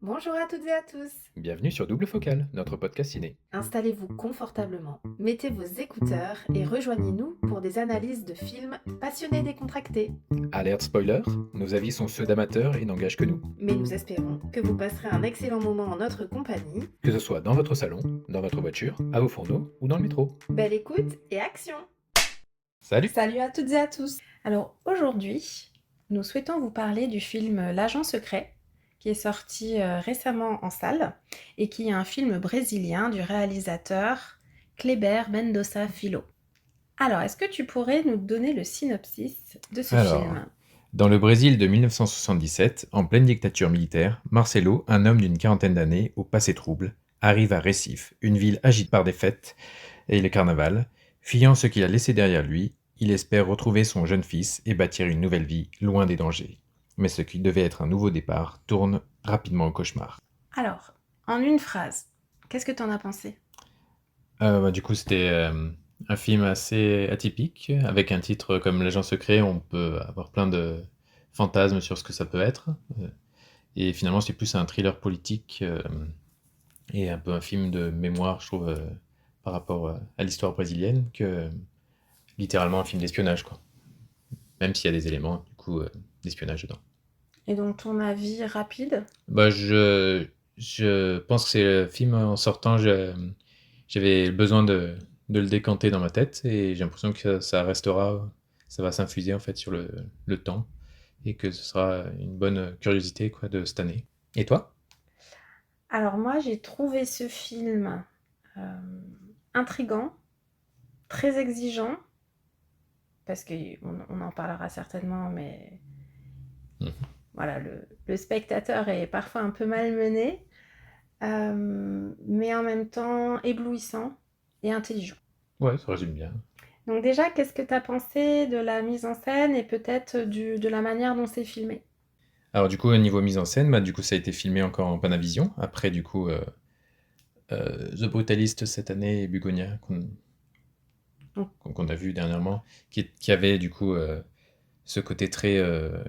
Bonjour à toutes et à tous. Bienvenue sur Double Focale, notre podcast ciné. Installez-vous confortablement, mettez vos écouteurs et rejoignez-nous pour des analyses de films passionnés et décontractés. Alerte spoiler, nos avis sont ceux d'amateurs et n'engagent que nous. Mais nous espérons que vous passerez un excellent moment en notre compagnie. Que ce soit dans votre salon, dans votre voiture, à vos fourneaux ou dans le métro. Belle écoute et action! Salut! Salut à toutes et à tous. Alors aujourd'hui, nous souhaitons vous parler du film L'Agent secret, qui est sorti récemment en salle et qui est un film brésilien du réalisateur Kleber Mendonça Filho. Alors, est-ce que tu pourrais nous donner le synopsis de ce film? Dans le Brésil de 1977, en pleine dictature militaire, Marcelo, un homme d'une quarantaine d'années, au passé trouble, arrive à Recife, une ville agitée par des fêtes et le carnaval. Fuyant ce qu'il a laissé derrière lui, il espère retrouver son jeune fils et bâtir une nouvelle vie, loin des dangers. Mais ce qui devait être un nouveau départ tourne rapidement au cauchemar. Alors, en une phrase, qu'est-ce que t'en as pensé? Du coup, c'était un film assez atypique, avec un titre comme L'Agent secret, on peut avoir plein de fantasmes sur ce que ça peut être. Et finalement, c'est plus un thriller politique et un peu un film de mémoire, je trouve, par rapport à l'histoire brésilienne, que littéralement un film d'espionnage, quoi. Même s'il y a des éléments, du coup, d'espionnage dedans. Et donc, ton avis rapide? Bah, je pense que c'est le film en sortant, j'avais besoin de le décanter dans ma tête et j'ai l'impression que ça restera, ça va s'infuser en fait sur le temps et que ce sera une bonne curiosité quoi, de cette année. Et toi? Alors moi, j'ai trouvé ce film intriguant, très exigeant, parce qu'on en parlera certainement, mais Mhm. voilà, le spectateur est parfois un peu malmené, mais en même temps éblouissant et intelligent. Ouais, ça résume bien. Donc déjà, qu'est-ce que tu as pensé de la mise en scène et peut-être de la manière dont c'est filmé? Alors du coup, au niveau mise en scène, bah, du coup, ça a été filmé encore en Panavision. Après, du coup, The Brutalist cette année et Bugonia qu'on a vu dernièrement, qui avait du coup ce côté très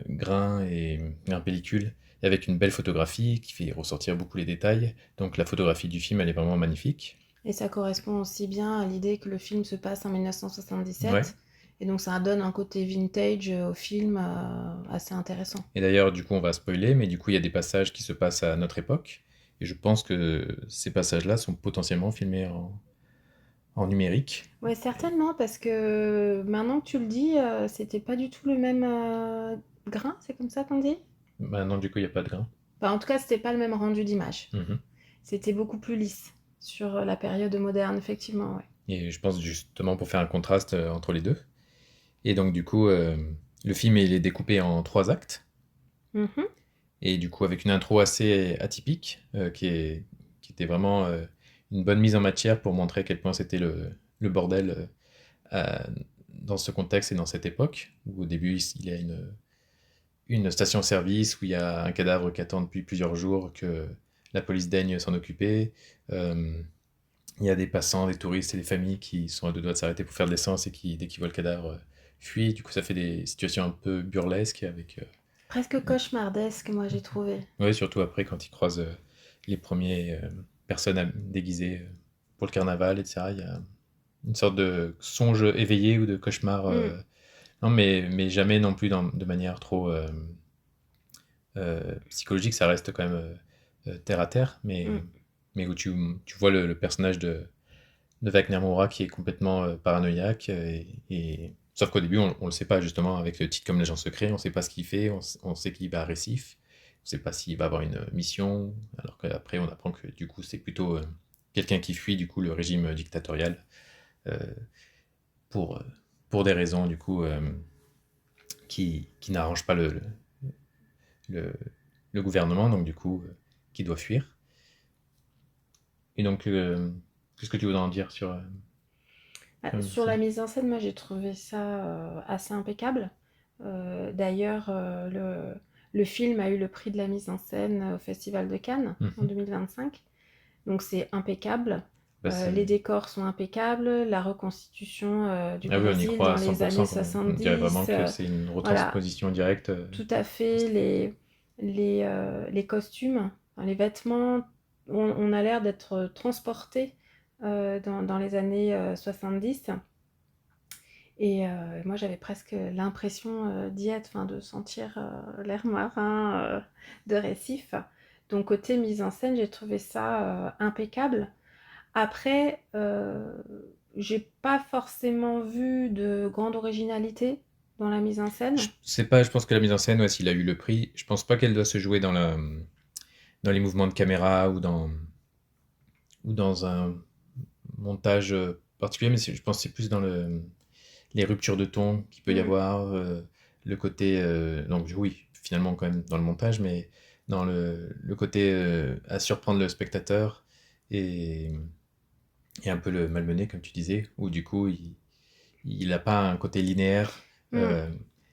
grain et grain pellicule, et avec une belle photographie qui fait ressortir beaucoup les détails. Donc la photographie du film, elle est vraiment magnifique. Et ça correspond aussi bien à l'idée que le film se passe en Ouais. 1977. Et donc ça donne un côté vintage au film assez intéressant. Et d'ailleurs, du coup, on va spoiler, mais du coup, il y a des passages qui se passent à notre époque. Et je pense que ces passages-là sont potentiellement filmés en numérique. Ouais, certainement, parce que maintenant que tu le dis, c'était pas du tout le même grain, c'est comme ça qu'on dit? Maintenant, du coup, il n'y a pas de grain. Enfin, en tout cas, c'était pas le même rendu d'image. Mhm. C'était beaucoup plus lisse sur la période moderne, effectivement, ouais. Et je pense justement pour faire un contraste entre les deux. Et donc, du coup, le film, il est découpé en 3 actes. Mhm. Et du coup, avec une intro assez atypique, qui était vraiment une bonne mise en matière pour montrer à quel point c'était le bordel dans ce contexte et dans cette époque, où au début, il y a une station-service où il y a un cadavre qui attend depuis plusieurs jours que la police daigne s'en occuper. Euh, il y a des passants, des touristes et des familles qui sont à deux doigts de s'arrêter pour faire de l'essence et qui, dès qu'ils voient le cadavre, fuient. Du coup, ça fait des situations un peu burlesques avec Presque cauchemardesque, moi, j'ai trouvé. ouais, surtout après quand ils croisent les premiers personnes déguisées pour le carnaval, etc. Il y a une sorte de songe éveillé ou de cauchemar. Mm. Non, mais jamais non plus de manière trop psychologique. Ça reste quand même terre à terre, Mm. mais où tu vois le personnage de Wagner Moura qui est complètement paranoïaque. Sauf qu'au début, on le sait pas, justement, avec le titre comme L'Agent secret, on sait pas ce qu'il fait, on sait qu'il va à Récif, on sait pas s'il va avoir une mission, alors qu'après, on apprend que du coup, c'est plutôt quelqu'un qui fuit du coup le régime dictatorial euh, pour, euh, pour des raisons du coup qui n'arrangent pas le, le gouvernement, donc du coup, qui doit fuir. Et donc, qu'est-ce que tu voudrais en dire sur la mise en Sur la scène? mise en scène, moi, j'ai trouvé ça assez impeccable. D'ailleurs, le film a eu le prix de la mise en scène au Festival de Cannes en Mhm. 2025. Donc c'est impeccable. Bah, Les décors sont impeccables, la reconstitution du ah oui, on y Brésil croit dans à les années 100%, quoi. On dirait vraiment 70. que c'est une Voilà, retransposition directe. tout à fait. Les costumes, Enfin, les vêtements, on a l'air d'être transporté dans les années 70. Et moi, j'avais presque l'impression d'y être, enfin, de sentir l'air marin de Récif. Donc, côté mise en scène, j'ai trouvé ça impeccable. Après, j'ai pas forcément vu de grande originalité dans la mise en Je scène. sais pas, je pense que la mise en scène, ouais, s'il a eu le prix, je pense pas qu'elle doit se jouer dans les mouvements de caméra ou dans un montage particulier, mais je pense que c'est plus dans les ruptures de ton qu'il peut y Mm, avoir, le côté, donc oui, finalement quand même dans le montage, mais dans le côté à surprendre le spectateur et, et un peu le malmener, comme tu disais, où du coup il n'a pas un côté linéaire. mm, euh,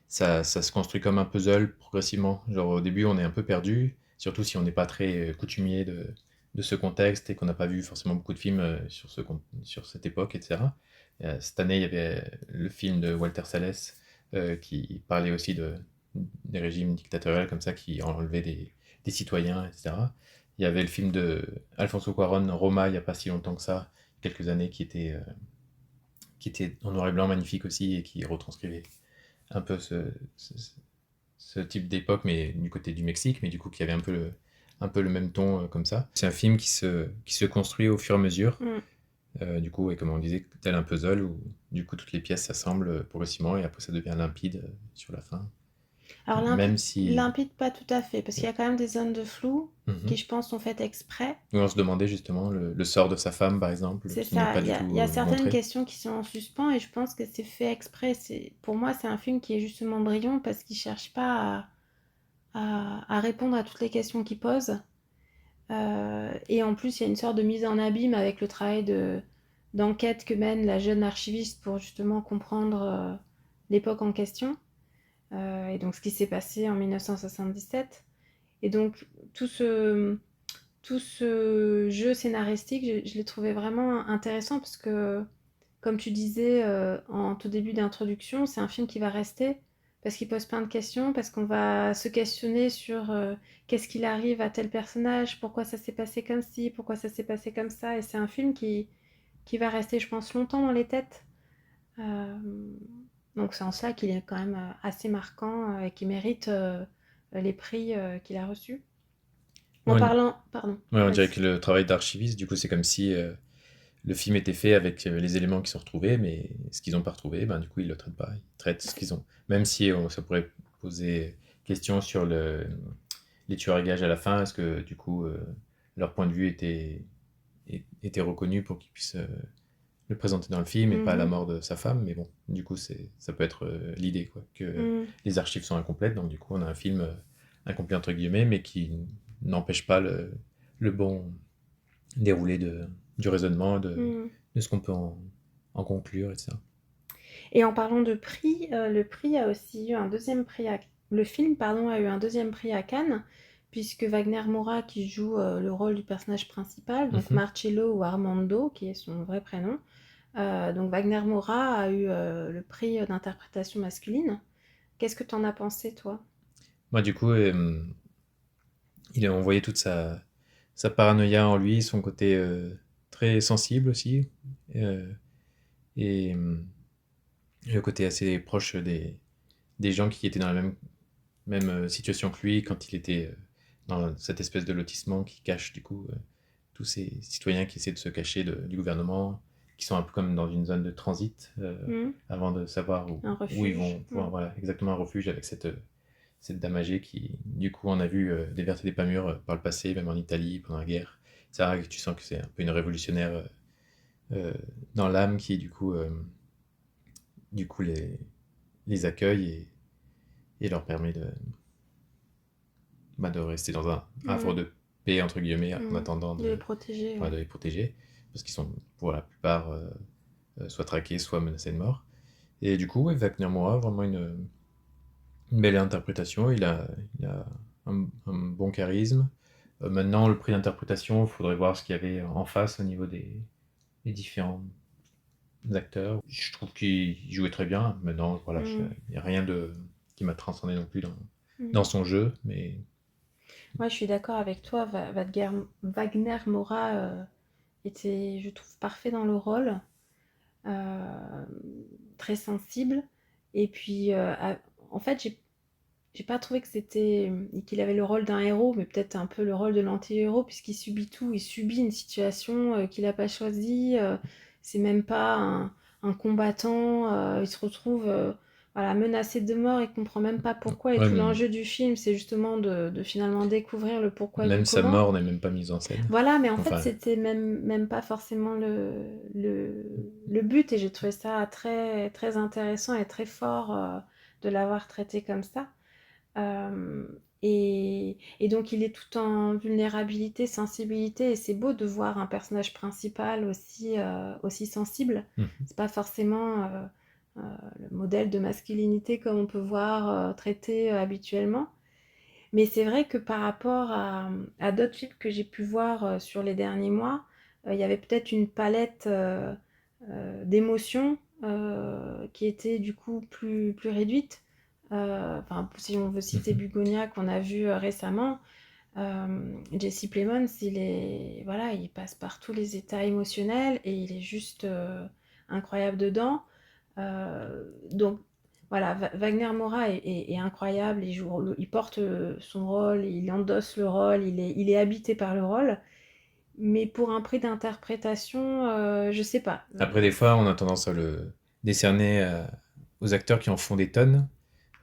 ça se construit comme un puzzle progressivement. Genre au début on est un peu perdu, surtout si on n'est pas très coutumier de ce contexte et qu'on n'a pas vu forcément beaucoup de films sur cette époque, etc. Cette année il y avait le film de Walter Salles qui parlait aussi des régimes dictatoriaux comme ça qui enlevaient des citoyens, etc. Il y avait le film de Alfonso Cuarón, Roma, il n'y a pas si longtemps que ça, quelques années, qui était en noir et blanc magnifique aussi et qui retranscrivait un peu ce, ce type d'époque, mais du côté du Mexique, mais du coup qui avait un peu le même ton comme ça. C'est un film qui se construit au fur et à mesure, mm. du coup, et comme on disait, tel un puzzle où du coup toutes les pièces s'assemblent progressivement et après ça devient limpide sur la fin. Alors Même si. limpide, pas tout à fait, parce qu'il y a quand même des zones de flou Mhm. qui, je pense, sont faites exprès. Où on se demandait justement le sort de sa femme, par exemple, C'est qui n'est ça, pas du tout il y a certaines montré. questions qui sont en suspens et je pense que c'est fait exprès. Pour moi, c'est un film qui est justement brillant parce qu'il cherche pas à répondre à toutes les questions qu'il pose. Et en plus, il y a une sorte de mise en abîme avec le travail d'enquête que mène la jeune archiviste pour justement comprendre l'époque en question. Et donc ce qui s'est passé en 1977. Et donc tout ce, tout ce jeu scénaristique, je l'ai trouvé vraiment intéressant parce que, comme tu disais en tout début d'introduction, c'est un film qui va rester parce qu'il pose plein de questions, parce qu'on va se questionner sur qu'est-ce qu'il arrive à tel personnage, pourquoi ça s'est passé comme ci, pourquoi ça s'est passé comme ça. Et c'est un film qui va rester, je pense, longtemps dans les têtes. Euh, donc c'est en cela qu'il est quand même assez marquant et qui mérite les prix qu'il a reçus. En Ouais, parlant... Pardon, ouais, on dirait vas-y. que le travail d'archiviste, du coup, c'est comme si le film était fait avec les éléments qui sont retrouvés, mais ce qu'ils n'ont pas retrouvé, ben, du coup, ils le traitent pas. Ils traitent ce qu'ils ont. Même si ça pourrait poser question sur les tueurs à gages à la fin, est-ce que, du coup, leur point de vue était reconnu pour qu'ils puissent le présenter dans le film et pas la Mhm. mort de sa femme, mais bon, du coup, ça peut être l'idée, quoi, que Mhm. les archives sont incomplètes, donc du coup, on a un film incomplet, entre guillemets, mais qui n'empêche pas le bon déroulé du raisonnement, Mhm. de ce qu'on peut en conclure, etc. Et en parlant de prix, le prix a aussi eu un deuxième prix le film, pardon, a eu un deuxième prix à Cannes, puisque Wagner Moura, qui joue le rôle du personnage principal, donc Mhm. Marcello ou Armando, qui est son vrai prénom, donc Wagner Moura a eu le prix d'interprétation masculine. Qu'est-ce que t'en as pensé, toi? Moi, du coup, il a envoyé toute sa paranoïa en lui, son côté très sensible aussi, euh, et le côté assez proche des gens qui étaient dans la même situation que lui quand il était dans cette espèce de lotissement qui cache du coup tous ces citoyens qui essaient de se cacher du gouvernement, qui sont un peu comme dans une zone de transit Hmm. avant de savoir Un où ils refuge? vont Hmm. pouvoir, voilà, exactement un refuge avec cette dame âgée qui, du coup, on a vu des vertes et des pas mûres par le passé, même en Italie, pendant la guerre. C'est vrai que tu sens que c'est un peu une révolutionnaire euh, dans l'âme qui, du coup les accueille et leur permet de rester dans un havre Hmm. de paix, entre guillemets, en Hmm. attendant De les protéger, voilà, ouais. de les protéger, parce qu'ils sont pour la plupart soit traqués, soit menacés de mort. Et du coup, ouais, Wagner Moura, vraiment une belle interprétation, il a un bon charisme. Maintenant, le prix d'interprétation, il faudrait voir ce qu'il y avait en face au niveau des différents acteurs. Je trouve qu'il jouait très bien. Maintenant, voilà, Hmm. il n'y a rien qui m'a transcendé non plus dans Hmm. son jeu, mais Moi, je suis d'accord avec toi. Wagner Moura était, je trouve, parfait dans le rôle, euh, très sensible. Et puis, en fait, j'ai pas trouvé que c'était qu'il avait le rôle d'un héros, mais peut-être un peu le rôle de l'anti-héros, puisqu'il subit tout. Il subit une situation qu'il n'a pas choisie. C'est même pas un combattant. Il se retrouve voilà, menacé de mort. Il comprend même pas pourquoi. Et Ouais, tout l'enjeu du film, c'est justement de finalement découvrir le pourquoi du même sa comment. mort n'est même pas mise en scène. Voilà, mais en fait, Enfin, c'était même pas forcément le but. Et j'ai trouvé ça très, très intéressant et très fort de l'avoir traité comme ça. Et donc il est tout en vulnérabilité, sensibilité, et c'est beau de voir un personnage principal aussi sensible. mhm. C'est pas forcément le modèle de masculinité comme on peut voir traité habituellement. Mais c'est vrai que par rapport à d'autres films que j'ai pu voir sur les derniers mois, il y avait peut-être une palette d'émotions qui était du coup plus réduite. Enfin, si on veut citer Mhm. Bugonia qu'on a vu récemment, Jesse Plemons, voilà, il passe par tous les états émotionnels et il est juste incroyable dedans. Donc voilà, Wagner Moura est incroyable, il porte son rôle, il endosse le rôle, il est habité par le rôle, mais pour un prix d'interprétation, je sais pas. Après, des fois, on a tendance à le décerner aux acteurs qui en font des tonnes,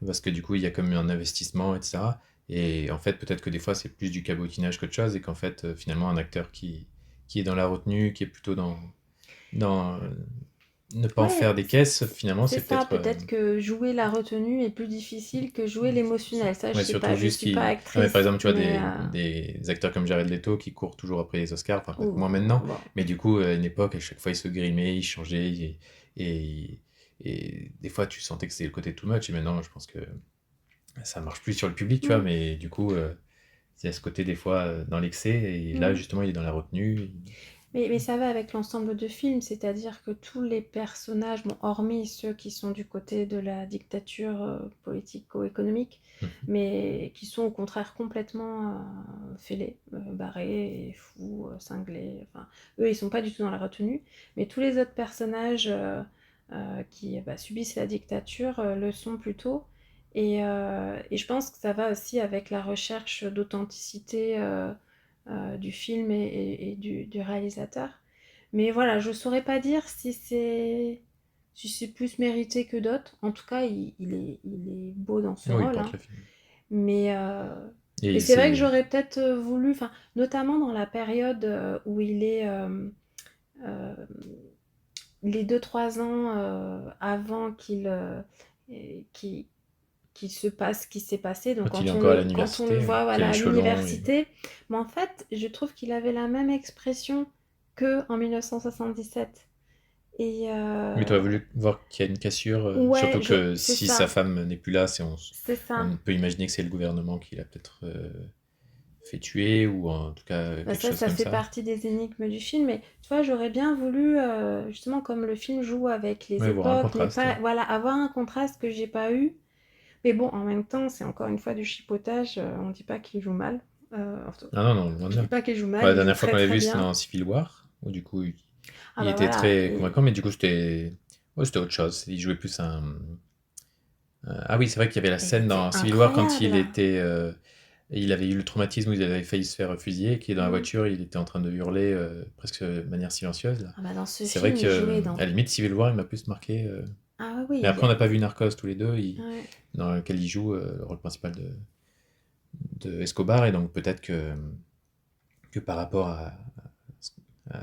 parce que du coup, il y a comme un investissement, etc. Et en fait, peut-être que des fois, c'est plus du cabotinage qu'autre chose, et qu'en fait, finalement, un acteur qui est dans la retenue, qui est plutôt dans ne pas en Ouais, faire des caisses, finalement, c'est c'est ça, peut-être. peut-être que jouer la retenue est plus difficile que jouer l'émotionnel. Ça, je Ouais, sais pas, surtout je juste suis pas qu'il. Non, mais par actrice, exemple, tu vois, mais des acteurs comme Jared Leto qui courent toujours après les Oscars, enfin, peut-être oh, moins maintenant, bon. mais du coup, à une époque, à chaque fois, ils se grimaient, ils changeaient, et, et des fois, tu sentais que c'était le côté too much, et maintenant, je pense que ça marche plus sur le public, tu vois, Mm, mais du coup, il y a ce côté, des fois, dans l'excès, et là, mm. justement, il est dans la retenue. Mais ça va avec l'ensemble de films, c'est-à-dire que tous les personnages, bon, hormis ceux qui sont du côté de la dictature politico-économique, Mhm. mais qui sont au contraire complètement fêlés, barrés, et fous, cinglés, enfin, eux, ils sont pas du tout dans la retenue, mais tous les autres personnages qui subissent la dictature le sont plutôt. Et je pense que ça va aussi avec la recherche d'authenticité du film et du réalisateur. Mais voilà, je saurais pas dire si c'est plus mérité que d'autres. En tout cas, il est beau dans ce Oui, il rôle, porte hein. le film. Mais, Et c'est vrai que c'est. j'aurais peut-être voulu, enfin, notamment dans la période où il est euh, les 2-3 ans avant qu'il qu'il se passe ce qui s'est passé. Donc Quand il est encore à quand on le l'université, voit qu'il a voilà, les à cheveux longs. l'université, mais en fait, je trouve qu'il avait la même expression que en 1977. Et Mais tu aurais voulu voir qu'il y a une cassure, ouais, surtout que c'est si sa ça, femme n'est plus là, c'est ça. on peut imaginer que c'est le gouvernement qui l'a peut-être fait tuer, ou en tout cas Bah quelque ça, chose ça comme fait ça. partie des énigmes du film, mais tu vois, j'aurais bien voulu, justement, comme le film joue avec les Ouais, voir un époques, mais contraste. pas, voilà, avoir un contraste que j'ai pas eu. Mais bon, en même temps, c'est encore une fois du chipotage, on dit pas qu'il joue mal. Enfin, Ah non, non, loin de je dis là. pas qu'il joue Ouais, mal, la il joue dernière fois très qu'on l'a très vu, c'était bien. dans Civil War, où du coup, Ah il bah était voilà, très et convaincant, mais du coup, ouais, c'était autre chose. Il jouait plus un. Ah oui, c'est vrai qu'il y avait la il scène était dans Civil War quand il incroyable. était. Il avait eu le traumatisme où il avait failli se faire fusiller, qui est dans la Mm. voiture, il était en train de hurler presque de manière silencieuse, là. Ah bah dans ce C'est vrai film, que, il jouait à la dans... limite, Civil War, il m'a plus marqué. Ah ouais, oui, Mais après, on n'a pas vu Narcos tous les deux, ouais. dans lequel il joue le rôle principal de Escobar, et donc peut-être que par rapport à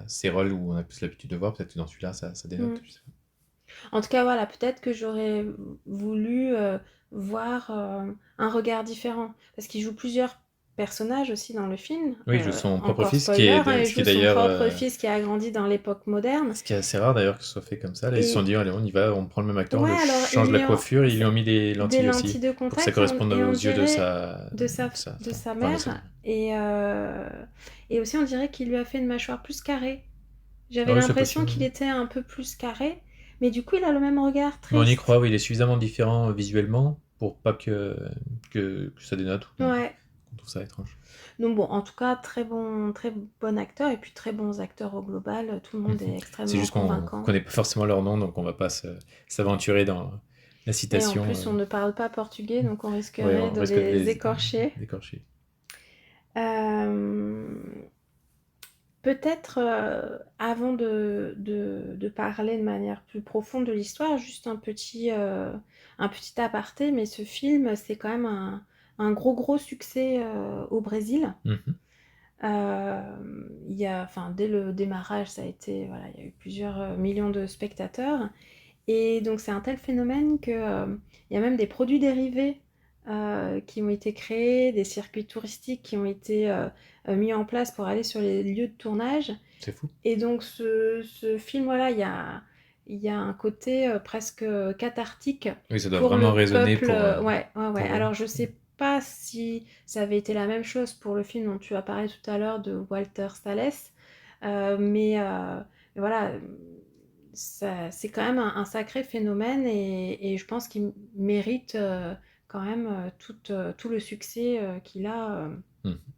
ces rôles où on a plus l'habitude de voir, peut-être que dans celui-là, ça Mm. dénote. Je sais pas. En tout cas, voilà, peut-être que j'aurais voulu voir un regard différent. Parce qu'il joue plusieurs personnages aussi dans le film. Oui, il joue son propre Encore fils, spoiler, hein, il ce qui est joue son d'ailleurs, propre fils qui a grandi dans l'époque moderne. ce qui est assez rare d'ailleurs que ce soit fait comme ça. Là, ils se sont Et dit, allez, on y va, on prend le même acteur, on ouais, le alors change la coiffure, et ils lui ont mis des des lentilles lentilles aussi, de pour que ça contact corresponde et aux on yeux de dirait sa, de sa, de sa de femme, sa enfin de mère. sa... Et aussi, on dirait qu'il lui a fait une mâchoire plus carrée. Ah J'avais oui, c'est l'impression possible. qu'il était un peu plus carré, mais du coup, il a le même regard Mais on y croit, triste. oui, il est suffisamment différent visuellement pour pas que ça dénote. Ouais. qu'on trouve ça étrange. Donc bon, en tout cas, très bon acteur et puis très bons acteurs au global. Tout le monde Mhm. est C'est extrêmement juste qu'on convaincant. connaît pas forcément leur nom, donc on va pas s'aventurer dans la Et en citation. plus, on ne parle pas portugais, donc on Ouais, risquerait on de risque de les les écorcher. d'écorcher. Euh, Peut-être, avant de parler de manière plus profonde de l'histoire, juste un petit aparté, mais ce film, c'est quand même un gros succès au Brésil. Mhm. Enfin, dès le démarrage, ça a été, voilà, il y a eu plusieurs millions de spectateurs. Et donc c'est un tel phénomène que, il y a même des produits dérivés qui ont été créés, des circuits touristiques qui ont été mis en place pour aller sur les lieux de tournage. C'est fou. Et donc ce film, voilà, il y a un côté presque cathartique Oui, ça doit pour vraiment le résonner peuple. Ouais, ouais, ouais. pour eux. Alors je sais pas si ça avait été la même chose pour le film dont tu as parlé tout à l'heure de Walter Salles, mais voilà, c'est quand même un sacré phénomène et je pense qu'il mérite quand même tout le succès qu'il a Mhm.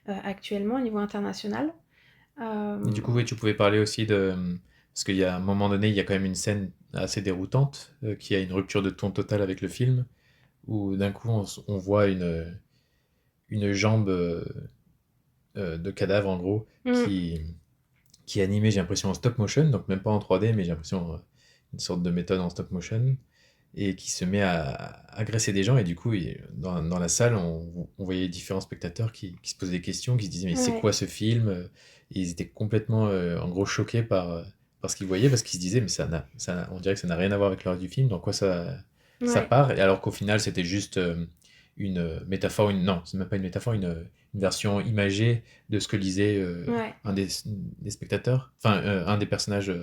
actuellement au niveau international. Et Euh, du coup, oui, tu pouvais parler aussi de... Parce qu'il y a un moment donné, il y a quand même une scène assez déroutante, qui a une rupture de ton total avec le film, où d'un coup, on voit une jambe de cadavre, en gros, mm, qui est animée, j'ai l'impression, en stop motion, donc même pas en 3D, mais j'ai l'impression une sorte de méthode en stop motion, et qui se met à agresser des gens, et du coup, dans la salle, on voyait différents spectateurs qui se posaient des questions, qui se disaient, mais c'est ouais, quoi ce film? Et ils étaient complètement, en gros, choqués par ce qu'ils voyaient, parce qu'ils se disaient, mais on dirait que ça n'a rien à voir avec le reste du film, dans quoi ça ouais, part, et alors qu'au final, c'était juste une métaphore, non, c'est même pas une métaphore, une version imagée de ce que lisait ouais, des spectateurs, enfin, un des personnages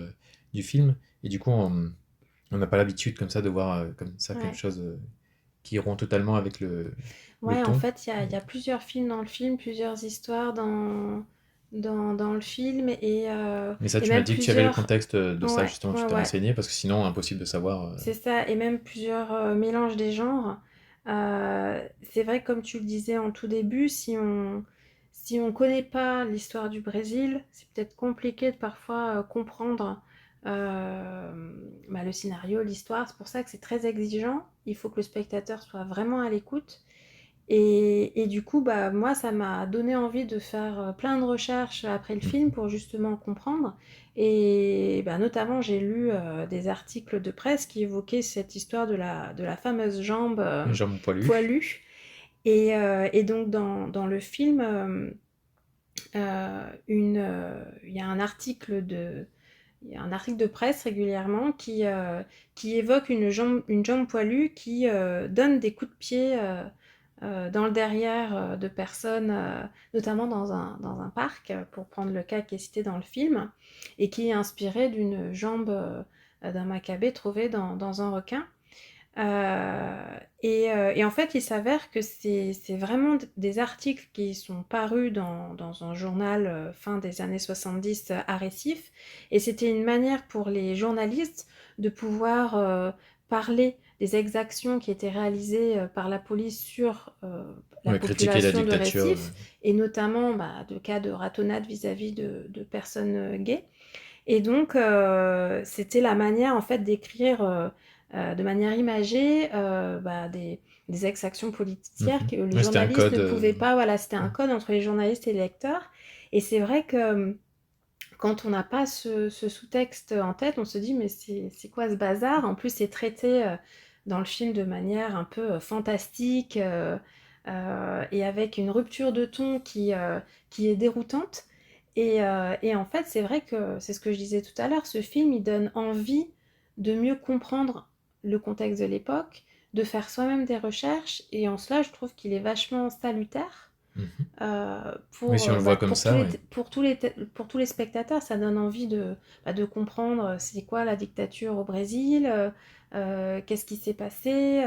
du film, et du coup, on n'a pas l'habitude comme ça de voir comme ça quelque ouais. chose qui rompt totalement avec le Ouais, en ton. fait, il y a plusieurs films dans le film, plusieurs histoires dans le film Mais ça, et tu m'as même dit que tu avais le plusieurs. contexte de ça, Ouais, justement, ouais, tu t'es ouais. renseigné, parce que sinon, impossible de savoir. C'est ça, et même plusieurs mélanges des genres. C'est vrai, comme tu le disais en tout début, si on connaît pas l'histoire du Brésil, c'est peut-être compliqué de parfois comprendre le scénario, l'histoire. C'est pour ça que c'est très exigeant. Il faut que le spectateur soit vraiment à l'écoute. Et du coup, bah, moi, ça m'a donné envie de faire plein de recherches après le film Mhm. pour justement comprendre. Et bah, notamment, j'ai lu des articles de presse qui évoquaient cette histoire de la fameuse jambe Les jambes poilues. poilue. Et donc, dans le film, il y a un article il y a un article de presse régulièrement qui évoque une jambe poilue qui donne des coups de pied dans le derrière de personnes, notamment dans un parc, pour prendre le cas qui est cité dans le film, et qui est inspiré d'une jambe d'un macabé trouvé dans un requin. Et en fait, il s'avère que c'est vraiment des articles qui sont parus dans un journal fin des années 70 à Récif. Et c'était une manière pour les journalistes de pouvoir parler des exactions qui étaient réalisées par la police sur la Ouais, critiquer la population de dictature. Récif, et notamment de cas de ratonnade vis-à-vis de personnes gays. Et donc, c'était la manière en fait d'écrire de manière imagée des exactions policières Mhm. que les Ouais, c'était un journalistes ne code. pouvaient pas. Voilà, c'était un code entre les journalistes et les lecteurs. Et c'est vrai que quand on n'a pas ce sous-texte en tête, on se dit mais c'est quoi ce bazar? En plus, c'est traité dans le film de manière un peu fantastique et avec une rupture de ton qui est déroutante. Et en fait, c'est vrai que c'est ce que je disais tout à l'heure, ce film, il donne envie de mieux comprendre le contexte de l'époque, de faire soi-même des recherches, et en cela, je trouve qu'il est vachement salutaire Mhm. Oui, pour, si on le voit comme pour, tous ça, les, oui. pour tous les spectateurs. Ça donne envie de comprendre c'est quoi la dictature au Brésil, qu'est-ce qui s'est passé,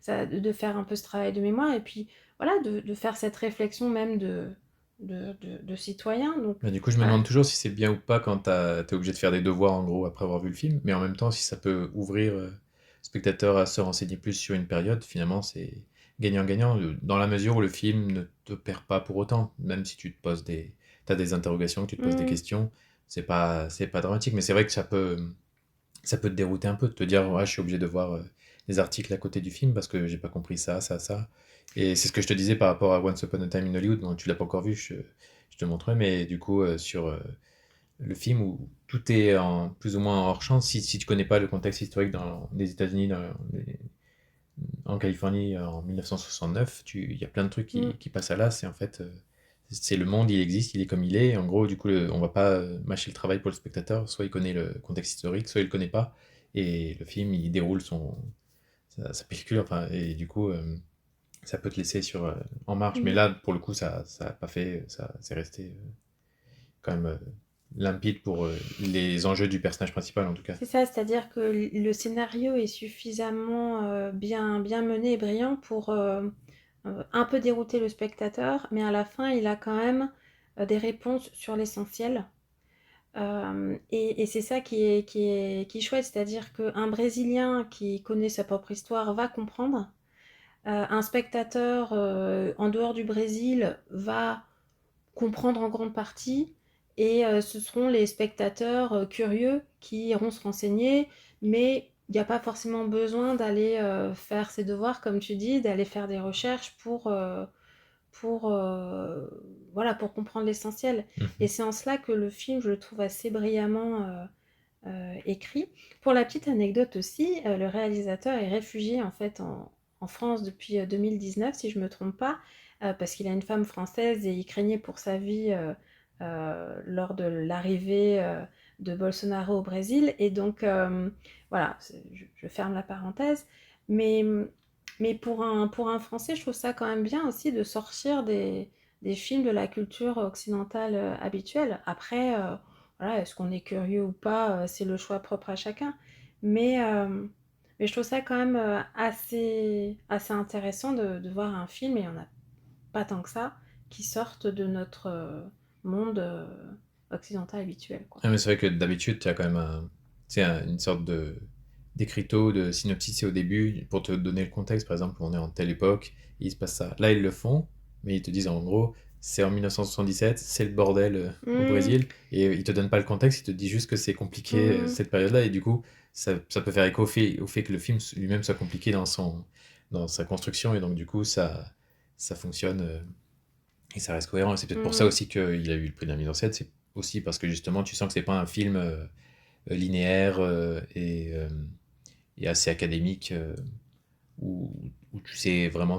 de faire un peu ce travail de mémoire, et puis voilà, de faire cette réflexion même de citoyen. Donc Bah, du coup, je me voilà. demande toujours si c'est bien ou pas quand t'es obligé de faire des devoirs, en gros, après avoir vu le film, mais en même temps, si ça peut ouvrir le spectateur à se renseigner plus sur une période, finalement, gagnant-gagnant, dans la mesure où le film ne te perd pas pour autant. Même si tu te poses t'as des interrogations, que tu te poses des Mmh. questions, c'est pas dramatique. Mais c'est vrai que ça peut te dérouter un peu, de te dire, ouais, je suis obligé de voir des articles à côté du film parce que j'ai pas compris ça, ça, ça. Et c'est ce que je te disais par rapport à Once Upon a Time in Hollywood. Bon, tu l'as pas encore vu, je te montrerai, mais du coup, sur le film où tout est en plus ou moins en hors champ, si tu connais pas le contexte historique dans les États-Unis, en Californie en 1969, il y a plein de trucs Mmh. qui passent à l'as, et en fait, c'est le monde, il existe, il est comme il est. En gros, du coup, on va pas mâcher le travail pour le spectateur, soit il connaît le contexte historique, soit il le connaît pas, et le film, il déroule sa pellicule, enfin, et du coup, ça peut te laisser en marge. Mais Mmh. là, pour le coup, ça a pas fait, ça, c'est resté quand même limpide pour les enjeux du personnage principal, en tout cas. C'est ça, c'est-à-dire que le scénario est suffisamment bien mené et brillant pour un peu dérouter le spectateur, mais à la fin, il a quand même des réponses sur l'essentiel. Et c'est ça qui est chouette, c'est-à-dire qu'un Brésilien qui connaît sa propre histoire va comprendre. Un spectateur en dehors du Brésil va comprendre en grande partie, et ce seront les spectateurs curieux qui iront se renseigner, mais il n'y a pas forcément besoin d'aller faire ses devoirs, comme tu dis, d'aller faire des recherches pour, voilà, pour comprendre l'essentiel. Et Mhm. c'est en cela que le film, je le trouve assez brillamment écrit. Pour la petite anecdote aussi, le réalisateur est réfugié en fait en France depuis 2019, si je ne me trompe pas, parce qu'il a une femme française et il craignait pour sa vie lors de l'arrivée de Bolsonaro au Brésil. Et donc, voilà, je ferme la parenthèse. Mais, mais pour un Français, je trouve ça quand même bien aussi de sortir des films de la culture occidentale habituelle. Après, voilà, est-ce qu'on est curieux ou pas, c'est le choix propre à chacun. Mais, euh, mais je trouve ça quand même assez intéressant de voir un film, et il n'y en a pas tant que ça, qui sortent de notre monde occidental habituel, quoi. Ah, mais c'est vrai que d'habitude, tu as quand même une sorte d'écriteau, de synopsis au début pour te donner le contexte. Par exemple, on est en telle époque, il se passe ça. Là, ils le font, mais ils te disent en gros, c'est en 1977, c'est le bordel au Mmh, Brésil, et ils te donnent pas le contexte, ils te disent juste que c'est compliqué mmh, cette période-là, et du coup, ça peut faire écho au fait que le film lui-même soit compliqué dans sa construction, et donc du coup, ça fonctionne. Et ça reste cohérent. Et c'est peut-être pour ça mmh. aussi qu'il a eu le prix de la mise en scène. C'est aussi parce que justement, tu sens que c'est pas un film linéaire et assez académique où tu sais vraiment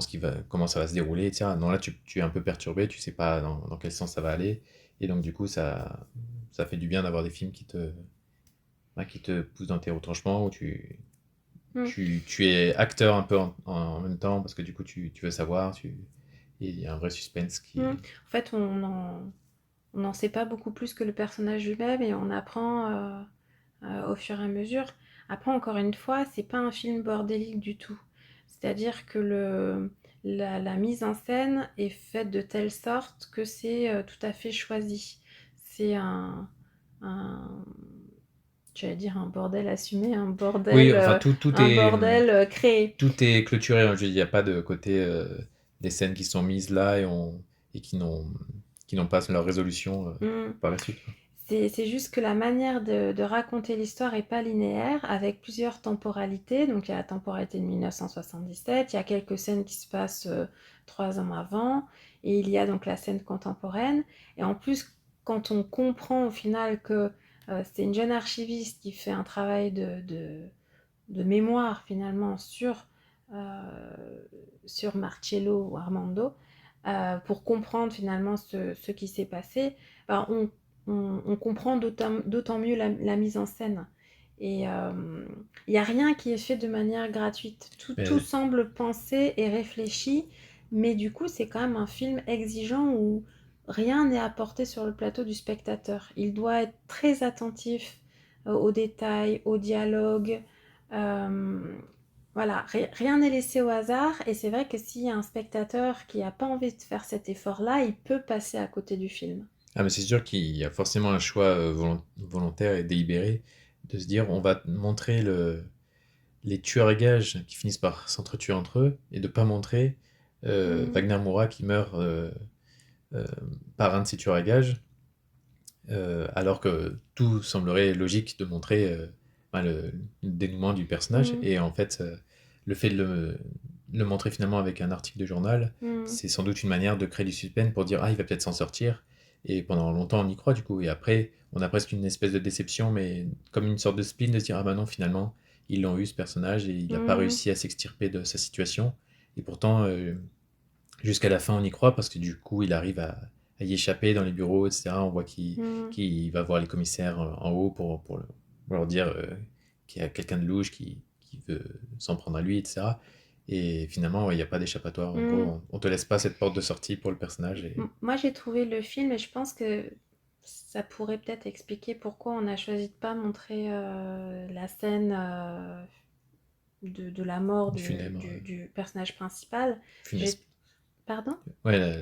comment ça va se dérouler, etc. Non, là, tu es un peu perturbé, tu sais pas dans quel sens ça va aller. Et donc, du coup, ça fait du bien d'avoir des films qui te poussent dans tes retranchements, où Mmh. tu es acteur un peu en même temps, parce que du coup, tu veux savoir, et il y a un vrai suspense qui Mmh. est. En fait, on n'en sait pas beaucoup plus que le personnage lui-même, et on apprend au fur et à mesure. Après, encore une fois, c'est pas un film bordélique du tout. C'est-à-dire que la mise en scène est faite de telle sorte que c'est tout à fait choisi. C'est un, j'allais dire un bordel assumé, Oui, enfin, tout un est. bordel créé. Tout est clôturé, hein. Je veux dire, il n'y a pas de côté des scènes qui sont mises là et qui n'ont pas leur résolution Mm. par la suite, quoi. C'est juste que la manière de raconter l'histoire est pas linéaire, avec plusieurs temporalités. Donc il y a la temporalité de 1977, il y a quelques scènes qui se passent 3 ans avant, et il y a donc la scène contemporaine. Et en plus, quand on comprend au final que c'est une jeune archiviste qui fait un travail de mémoire finalement sur Marcello ou Armando, pour comprendre finalement ce qui s'est passé, ben, on comprend d'autant mieux la mise en scène. Et il n'y a rien qui est fait de manière gratuite. Tout Mais, semble pensé et réfléchi, mais du coup, c'est quand même un film exigeant où rien n'est apporté sur le plateau du spectateur. Il doit être très attentif aux détails, aux dialogues. Euh, voilà, rien n'est laissé au hasard, et c'est vrai que s'il y a un spectateur qui n'a pas envie de faire cet effort-là, il peut passer à côté du film. mais c'est sûr qu'il y a forcément un choix volontaire et délibéré de se dire on va montrer les tueurs à gages qui finissent par s'entretuer entre eux et de pas montrer Mm, Wagner Moura qui meurt euh, par un de ces tueurs à gages, alors que tout semblerait logique de montrer ben, le dénouement du personnage. mm, Et en fait, le fait de le montrer finalement avec un article de journal, mm, c'est sans doute une manière de créer du suspense pour dire ah, il va peut-être s'en sortir. Et pendant longtemps, on y croit du coup. Et après, on a presque une espèce de déception, mais comme une sorte de spleen de se dire ah bah non, finalement, ils l'ont eu ce personnage et il n'a pas mm, réussi à s'extirper de sa situation. Et pourtant, jusqu'à la fin, on y croit parce que du coup, il arrive à y échapper dans les bureaux, etc. On voit mm, qu'il va voir les commissaires en haut pour leur dire qu'il y a quelqu'un de louche qui veut s'en prendre à lui, etc. Et finalement, ouais, il n'y a pas d'échappatoire. En mm. gros, on te laisse pas cette porte de sortie pour le personnage. Moi, j'ai trouvé le film et je pense que ça pourrait peut-être expliquer pourquoi on a choisi de pas montrer la scène de la mort Du funèbre, du personnage principal. funeste. J'ai... Pardon? Ouais,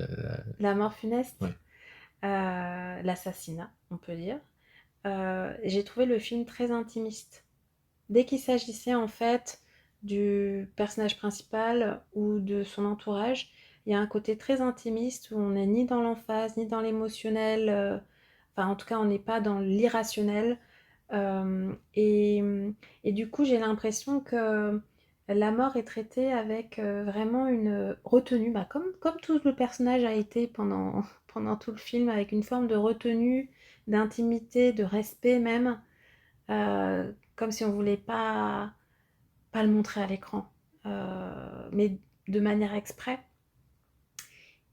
La mort funeste, ouais. l'assassinat, on peut dire. J'ai trouvé le film très intimiste. Dès qu'il s'agissait en fait du personnage principal ou de son entourage, il y a un côté très intimiste où on n'est ni dans l'emphase, ni dans l'émotionnel. Enfin, en tout cas, on n'est pas dans l'irrationnel. Euh, et, et du coup, j'ai l'impression que la mort est traitée avec vraiment une retenue, bah, comme tout le personnage a été pendant, pendant tout le film, avec une forme de retenue, d'intimité, de respect même, comme si on voulait pas le montrer à l'écran, mais de manière exprès.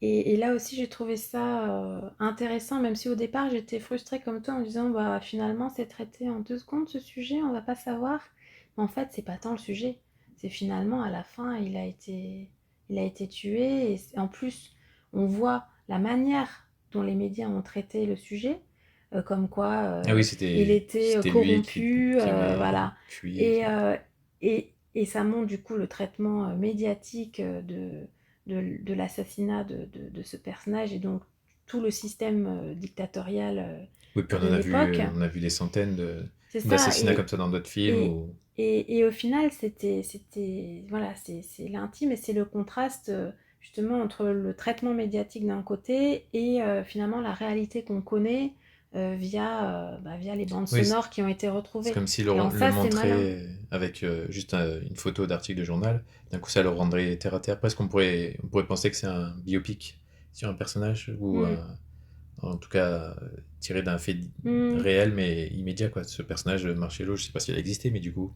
Et là aussi, j'ai trouvé ça intéressant, même si au départ, j'étais frustrée comme toi en me disant, bah finalement, c'est traité en 2 secondes ce sujet, on va pas savoir. Mais en fait, c'est pas tant le sujet. C'est finalement, à la fin, il a été tué. Et en plus, on voit la manière dont les médias ont traité le sujet, comme quoi Ah oui, il était c'était lui corrompu, qui avait voilà. fui. Et, et ça montre du coup le traitement médiatique de l'assassinat de ce personnage et donc tout le système dictatorial Oui, puis de l'époque. on a vu des centaines C'est ça. d'assassinats comme ça dans d'autres films. Et, Où... et au final, voilà, c'est l'intime et c'est le contraste justement entre le traitement médiatique d'un côté et finalement la réalité qu'on connaît via les bandes Oui, sonores qui ont été c'est retrouvées. comme s'il Et en le ça, c'est malin. montrait avec juste une photo d'article de journal. D'un coup, ça le rendrait terre à terre. Presque, on pourrait penser que c'est un biopic sur un personnage, ou Mm. en tout cas tiré d'un fait Mm. réel mais immédiat, quoi. Ce personnage, Marcello, je sais pas s'il a existé, mais du coup,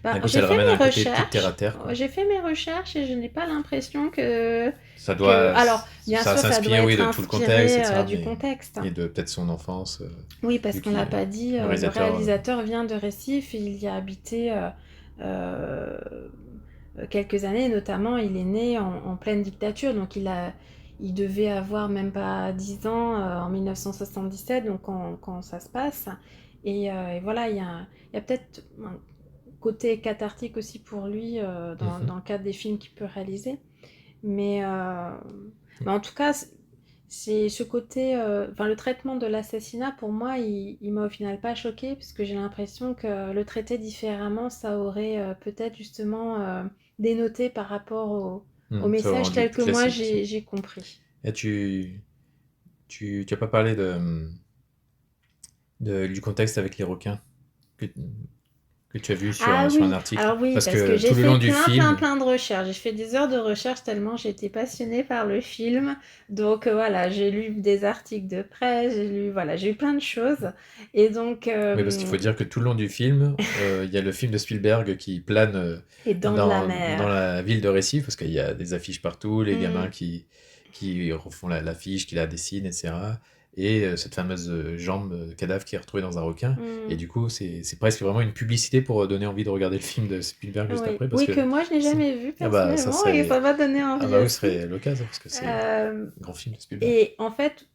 Bah, d'un coup, ça le ramène à un côté plus terre à terre, quoi. j'ai fait mes recherches et je n'ai pas l'impression que, Alors, bien Ça sûr, ça doit s'inspire, oui, être de tout le contexte, inspiré etc. du contexte. Et de peut-être son enfance, Oui, parce vu qu'on l'a pas dit, le le réalisateur. réalisateur vient de Récif, il y a habité euh, quelques années, notamment il est né en pleine dictature, donc il devait avoir même pas 10 ans en 1977, donc quand ça se passe. Et voilà, il y a peut-être un côté cathartique aussi pour lui Mhm. dans le cadre des films qu'il peut réaliser. Mais, mais en tout cas, c'est ce côté, enfin le traitement de l'assassinat pour moi, il m'a au final pas choqué parce que j'ai l'impression que le traiter différemment, ça aurait peut-être justement dénoté par rapport au Ça aurait message rendu tel plus que moi classique. j'ai compris. Et tu as pas parlé du contexte avec les requins que tu as vu Ah sur un oui, article. alors oui, Parce parce que que j'ai tout le fait long du film, plein de recherches. J'ai fait des heures de recherche tellement j'ai été passionnée par le film. Donc voilà, j'ai lu des articles de presse, voilà, j'ai lu plein de choses. Et donc, oui, parce qu'il faut dire que tout le long du film, il y a le film de Spielberg qui plane les dents de la dans mer. la ville de Récif, parce qu'il y a des affiches partout, les gamins Mm, qui refont l'affiche, qui la dessinent, etc. Et cette fameuse jambe cadavre qui est retrouvée dans un requin. Et mm. du coup, c'est presque vraiment une publicité pour donner envie de regarder le film de Spielberg juste Oui. après, parce Oui, que que moi je n'ai c'est- jamais vu ah bah ça personnellement et ça serait m'a donné ah envie bah oui, ce aussi. serait l'occasion, parce que c'est Euh, un grand film de Spielberg. et en fait,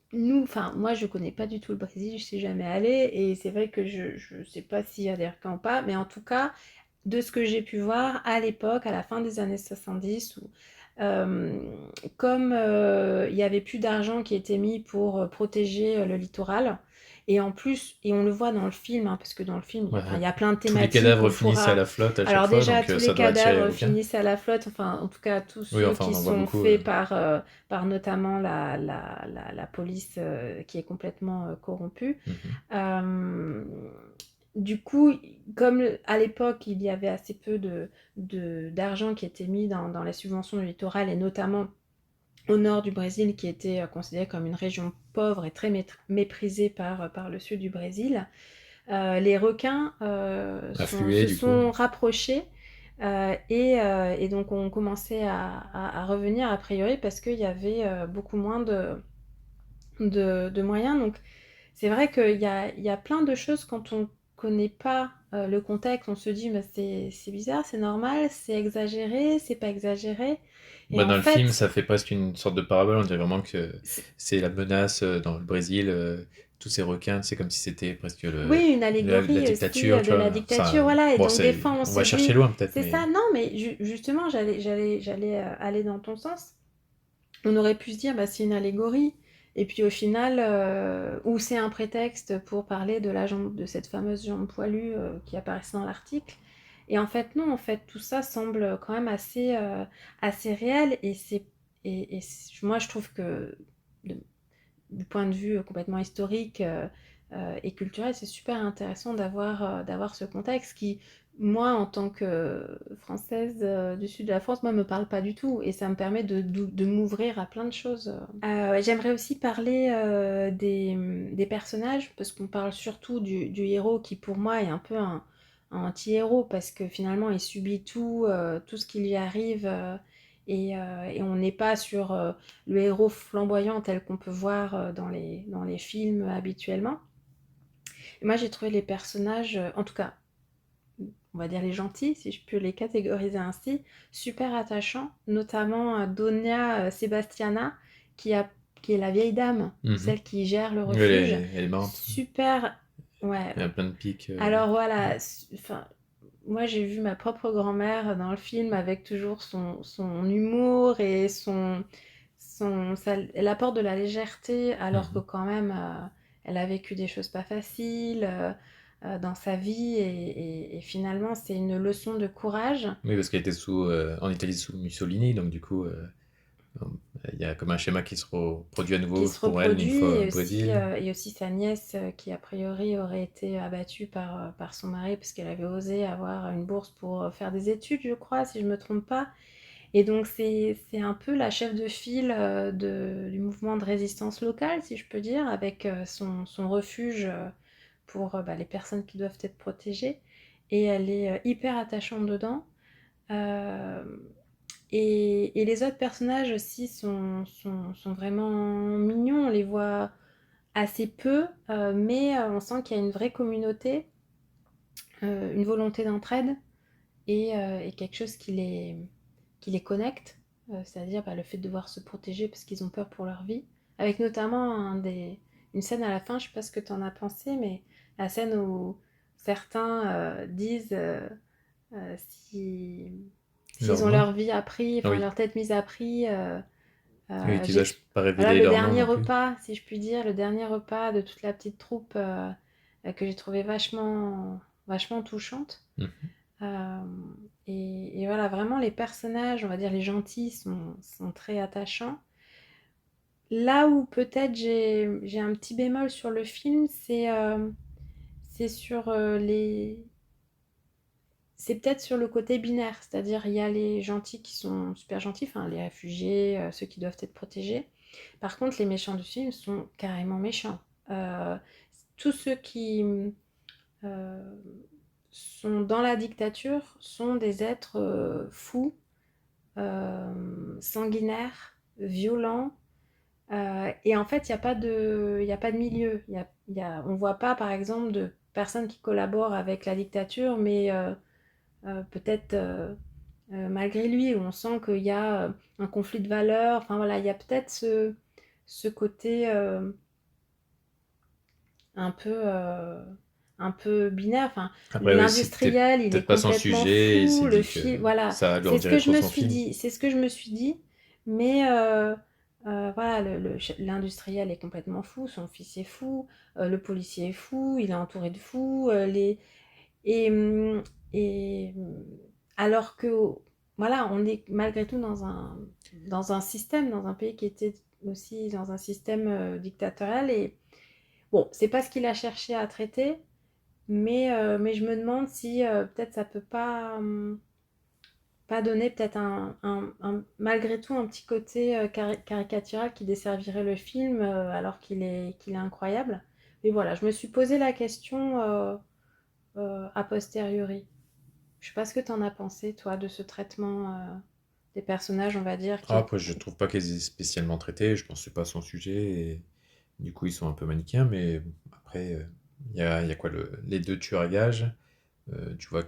enfin, moi je connais pas du tout le Brésil, je suis jamais allée et c'est vrai que je sais pas s'il y a des requins ou pas, mais en tout cas, de ce que j'ai pu voir à l'époque, à la fin des années 70, Euh, Comme il y avait plus d'argent qui était mis pour protéger le littoral, et en plus, et on le voit dans le film, hein, parce que dans le film, Ouais, il y a plein de tous les thématiques, cadavres on finissent à pourra... la flotte à chaque Alors fois, déjà, donc tous les ça doit attirer les cadavres requins. finissent à la flotte, enfin, en tout cas, tous Oui, ceux enfin, qui on en voit sont beaucoup. faits par notamment la police qui est complètement corrompue. Mhm. Euh, du coup, comme à l'époque, il y avait assez peu d'argent qui était mis dans les subventions du littoral, et notamment au nord du Brésil, qui était considéré comme une région pauvre et très méprisée par le sud du Brésil, les requins Afflués, se du coup. sont rapprochés et donc ont commencé à revenir a priori parce qu'il y avait beaucoup moins de moyens. Donc c'est vrai qu'il y a plein de choses quand on connaît pas le contexte, on se dit mais c'est bizarre, c'est normal, c'est exagéré, c'est pas exagéré. Et Bah, en dans le film, fait, ça fait presque une sorte de parabole. On dirait vraiment que c'est- c'est la menace dans le Brésil, tous ces requins, c'est comme si c'était presque oui, une la allégorie aussi dictature, tu de la vois. dictature, Ça, voilà. Et bon, donc des fois on on se va chercher dit, loin peut-être, c'est ça, mais non, mais justement j'allais aller dans ton sens. On aurait pu se dire, bah, c'est une allégorie. Et puis au final, ou c'est un prétexte pour parler de la jambe, de cette fameuse jambe poilue qui apparaissait dans l'article. Et en fait, non, en fait, tout ça semble quand même assez réel. Moi, je trouve que de- du point de vue complètement historique et culturel, c'est super intéressant d'avoir ce contexte qui, moi, en tant que Française du sud de la France, moi, me parle pas du tout et ça me permet de m'ouvrir à plein de choses. J'aimerais aussi parler des personnages parce qu'on parle surtout du héros qui, pour moi, est un peu un anti-héros parce que finalement, il subit tout ce qui lui arrive et on n'est pas sur le héros flamboyant tel qu'on peut voir dans les films habituellement. Et moi, j'ai trouvé les personnages, en tout cas, on va dire les gentils, si je peux les catégoriser ainsi, super attachants, notamment Donia Sebastiana, qui, a, qui est la vieille dame, mhm. celle qui gère le Oui, refuge. elle est morte. Super, ouais. Il y a plein de pics. Alors voilà, enfin, moi j'ai vu ma propre grand-mère dans le film avec toujours son humour et elle apporte de la légèreté alors que Mhm. quand même elle a vécu des choses pas faciles dans sa vie et finalement c'est une leçon de courage Oui, parce qu'elle était en Italie sous Mussolini, donc du coup, il y a comme un schéma qui se reproduit à qui nouveau se pour elle une reproduit fois au et Brésil. et aussi sa nièce qui a priori aurait été abattue par son mari parce qu'elle avait osé avoir une bourse pour faire des études, je crois, si je me trompe pas. Et donc c'est un peu la chef de file du mouvement de résistance locale, si je peux dire, avec son refuge pour bah, les personnes qui doivent être protégées. Et elle est hyper attachante dedans. Euh, et les autres personnages aussi sont vraiment mignons. On les voit assez peu, mais on sent qu'il y a une vraie communauté, une volonté d'entraide et quelque chose qui les connecte, c'est-à-dire bah, le fait de devoir se protéger parce qu'ils ont peur pour leur vie, avec notamment une scène à la fin, je sais pas ce que tu en as pensé, mais la scène où certains disent s'ils Leur ont nom? leur vie à prix, Ah enfin oui. leur tête mise à prix, Oui, qu'ils j'ai... osent pas Voilà révéler le leur nom dernier non plus. repas, si je puis dire, le dernier repas de toute la petite troupe que j'ai trouvé vachement touchante. Mhm. Euh, et voilà, vraiment, les personnages, on va dire les gentils, sont très attachants. Là où peut-être j'ai un petit bémol sur le film, c'est sur C'est peut-être sur le côté binaire, c'est-à-dire il y a les gentils qui sont super gentils, enfin les réfugiés, ceux qui doivent être protégés. Par contre, les méchants du film sont carrément méchants. Euh, Tous ceux qui euh, sont dans la dictature sont des êtres fous, sanguinaires, violents. Et en fait, il y a pas de milieu. On ne voit pas, par exemple, de personnes qui collaborent avec la dictature, mais peut-être malgré lui, où on sent qu'il y a un conflit de valeurs. Enfin voilà, il y a peut-être ce côté un peu un peu binaire. Enfin, Après, oui, c'était l'industriel, il est peut-être pas son complètement sujet et il fou, s'est le dit que film, voilà, ça c'est ce que alourdirait je trop me son suis film. dit, c'est ce que je me suis dit, mais voilà, l'industriel est complètement fou, son fils est fou, le policier est fou, il est entouré de fous, et, et alors que, voilà, on est malgré tout dans un système, dans un pays qui était aussi dans un système dictatorial, et bon, c'est pas ce qu'il a cherché à traiter, mais je me demande si peut-être ça peut pas donner peut-être malgré tout un petit côté caricatural qui desservirait le film alors qu'il est incroyable. Mais voilà, je me suis posé la question a posteriori. Je sais pas ce que tu en as pensé, toi, de ce traitement des personnages, on va dire, Ah, qui est... après, je trouve pas qu'ils aient spécialement traité, je pense que c'est pas son sujet, et du coup, ils sont un peu manichéens, mais bon, après, il y a quoi, les deux tueurs à gages, tu vois,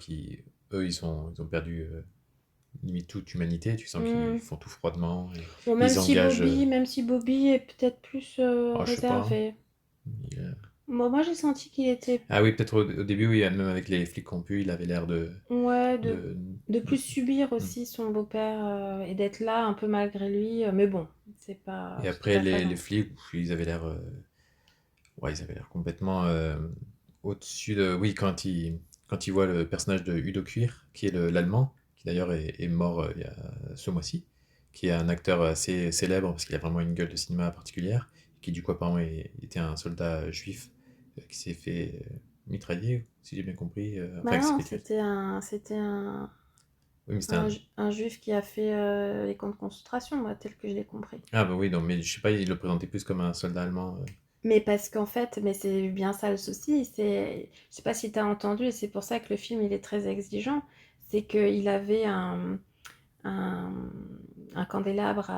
eux, ils ont perdu limite toute humanité, tu sens qu'ils Hmm. font tout froidement, et Bon, ils engagent, Même si Bobby est peut-être plus oh, je sais pas, hein, réservé. il, Bon, moi, j'ai senti qu'il était, ah oui, peut-être au début, oui, même avec les flics corrompus, il avait l'air ouais, de... de plus subir Hmm. aussi son beau-père et d'être là un peu malgré lui. Mais bon, Et c'est après, pas les flagrant. flics, ils avaient l'air ouais, ils avaient l'air complètement au-dessus de... Oui, quand ils voient le personnage de Udo Kier, qui est l'Allemand, qui d'ailleurs est mort il y a ce mois-ci, qui est un acteur assez célèbre parce qu'il a vraiment une gueule de cinéma particulière, qui du coup apparemment était un soldat juif qui s'est fait mitrailler, si j'ai bien compris, Bah enfin qui s'est non, fait tuer. c'était Oui, mais c'était un... un juif qui a fait les camps de concentration, moi, tel que je l'ai compris. Ah bah oui, non, mais je sais pas, il le présentait plus comme un soldat allemand. Mais parce qu'en fait, mais c'est bien ça le souci, je sais pas si tu as entendu, et c'est pour ça que le film il est très exigeant, c'est qu'il avait un, un candélabre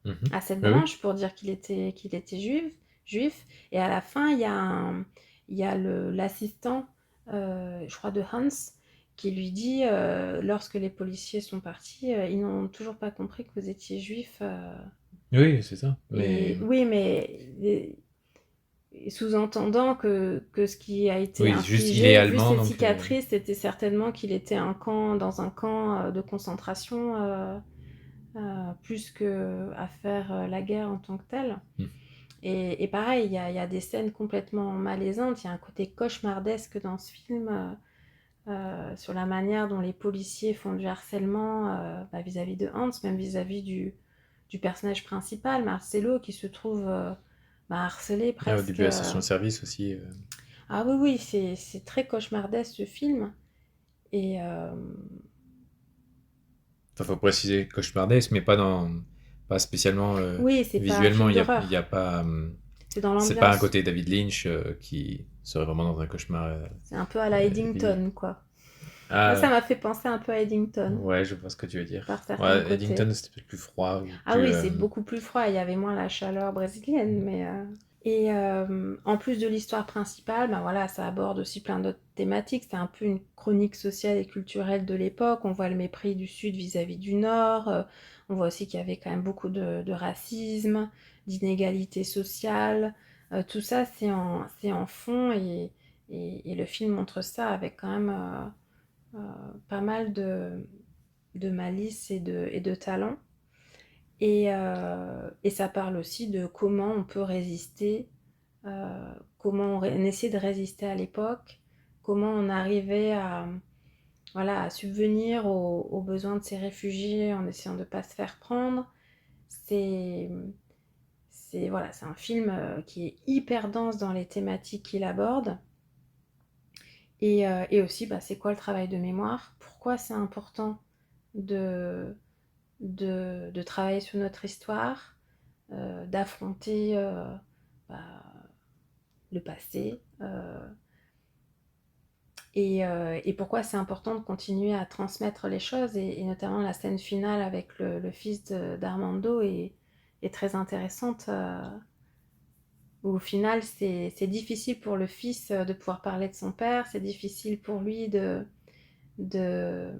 Mhm. à sept Oui, oui. branches pour dire qu'il était juif, et à la fin, il y a l'assistant, je crois de Hans, qui lui dit, lorsque les policiers sont partis, ils n'ont toujours pas compris que vous étiez juif. Oui, c'est ça. Mais Et oui, sous-entendant que ce qui a été oui, juste, il est infligé, vu allemand, ses donc... cicatrices, c'était certainement qu'il était dans un camp de concentration, plus que à faire la guerre en tant que telle. hmm. Et pareil, il y a des scènes complètement malaisantes, il y a un côté cauchemardesque dans ce film, sur la manière dont les policiers font du harcèlement vis-à-vis de Hans, même vis-à-vis du personnage principal, Marcelo, qui se trouve harcelé Ah, au presque. début, la station-service aussi. Ah oui, oui, c'est très cauchemardesque ce film. Et Enfin, faut préciser cauchemardesque, mais pas spécialement oui, c'est pas un visuellement. film Il y a d'horreur, pas, c'est dans c'est pas un l'ambiance. côté David Lynch qui serait vraiment dans un cauchemar C'est un peu à la visuel. Eddington, quoi. Moi, ça Ah, m'a fait penser un peu à Eddington, ouais, je vois ce que tu veux par dire. certains Ouais, côtés. Eddington, c'était peut-être plus froid ou Ah plus. oui, c'est beaucoup plus froid, il y avait moins la chaleur brésilienne, mais... Et en plus de l'histoire principale, ben voilà, ça aborde aussi plein d'autres thématiques. C'est un peu une chronique sociale et culturelle de l'époque. On voit le mépris du Sud vis-à-vis du Nord. On voit aussi qu'il y avait quand même beaucoup de racisme, d'inégalité sociale. Tout ça, c'est en fond et le film montre ça avec quand même pas mal de malice et de talent. Et ça parle aussi de comment on peut résister, comment on essaie de résister à l'époque, comment on arrivait voilà, à subvenir aux besoins de ces réfugiés en essayant de ne pas se faire prendre. C'est, voilà, c'est un film qui est hyper dense dans les thématiques qu'il aborde. Et aussi, bah, c'est quoi le travail de mémoire? Pourquoi c'est important de, de travailler sur notre histoire, d'affronter bah, le passé, et pourquoi c'est important de continuer à transmettre les choses, et notamment la scène finale avec le fils d'Armando est très intéressante, où au final c'est difficile pour le fils de pouvoir parler de son père, c'est difficile pour lui de, de,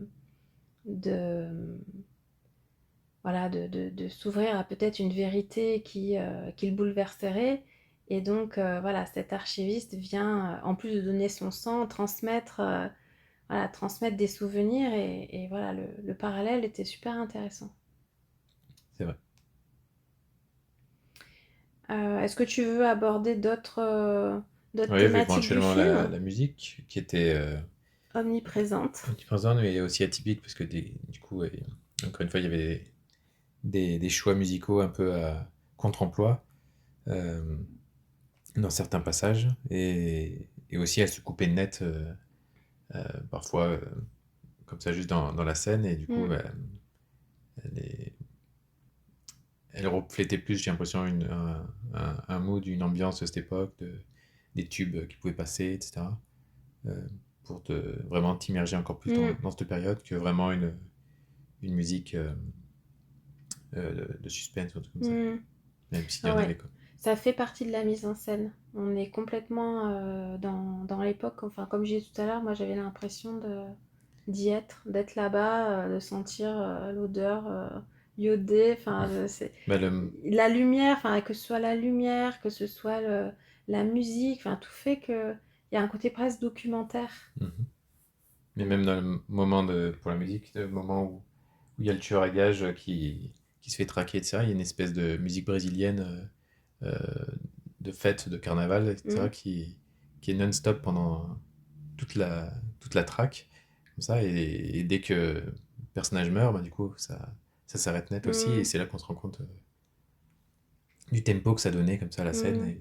voilà, de s'ouvrir à peut-être une vérité qui le bouleverserait. Et donc, voilà, cet archiviste vient, en plus de donner son sang, transmettre des souvenirs et voilà, le parallèle était super intéressant. C'est vrai. Est-ce que tu veux aborder d'autres Oui, thématiques du éventuellement film? la musique qui était Omniprésente. omniprésente, mais aussi atypique parce que du coup, encore une fois, il y avait des choix musicaux un peu à contre-emploi euh, dans certains passages et aussi elle se coupait net parfois comme ça juste dans la scène et du coup Mm, elle, elle reflétait plus, j'ai l'impression, un mood, une ambiance de cette époque, des tubes qui pouvaient passer, etc. euh, pour vraiment t'immerger encore plus mm, dans cette période que vraiment une musique de suspense ou un truc comme ça. mm. Même s'il y Ah en ouais, avait quoi. ça fait partie de la mise en scène. On est complètement dans l'époque, enfin comme j'ai dit tout à l'heure, moi j'avais l'impression d'être là-bas, de sentir l'odeur iodée, enfin Bah, la lumière, enfin que ce soit la lumière, que ce soit la musique, enfin tout fait que il y a un côté presque documentaire. mhm. Mais Mm. même dans le moment pour la musique, le moment où il y a le tueur à gages qui se fait traquer, etc., il y a une espèce de musique brésilienne de fête, de carnaval, etc., Mm. qui est non-stop pendant toute toute la track, comme ça, et dès que le personnage meurt, bah, du coup, ça s'arrête net aussi, et Mm. c'est là qu'on se rend compte du tempo que ça donnait, comme ça, à la scène,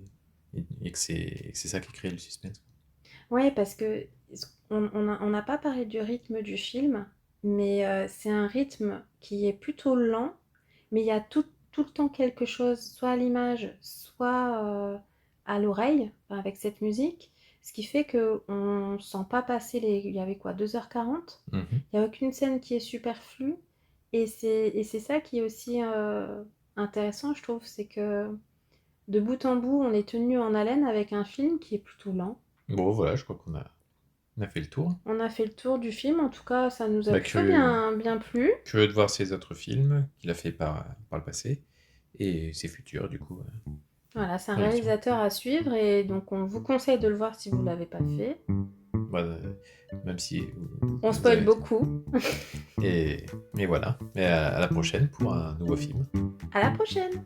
Mm. et que c'est ça qui crée le suspense. Ouais, parce que on n'a pas parlé du rythme du film, mais c'est un rythme qui est plutôt lent, mais il y a tout le temps quelque chose, soit à l'image, soit à l'oreille, enfin, avec cette musique, ce qui fait que on sent pas passer il y avait quoi, 2h40. Mhm. Il n'y a aucune scène qui est superflue, et c'est ça qui est aussi intéressant, je trouve, c'est que de bout en bout, on est tenu en haleine avec un film qui est plutôt lent. Bon, voilà, je crois on a fait le tour. On a fait le tour du film, en tout cas, ça nous a Bah, plutôt bien plu. curieux de voir ses autres films qu'il a fait par le passé, et ses futurs, du coup, Voilà, c'est un projections. réalisateur à suivre et donc on vous conseille de le voir si vous ne l'avez pas fait. Bah, même si On vous spoil avez... beaucoup. Et voilà. Et à la prochaine pour un nouveau film. À la prochaine!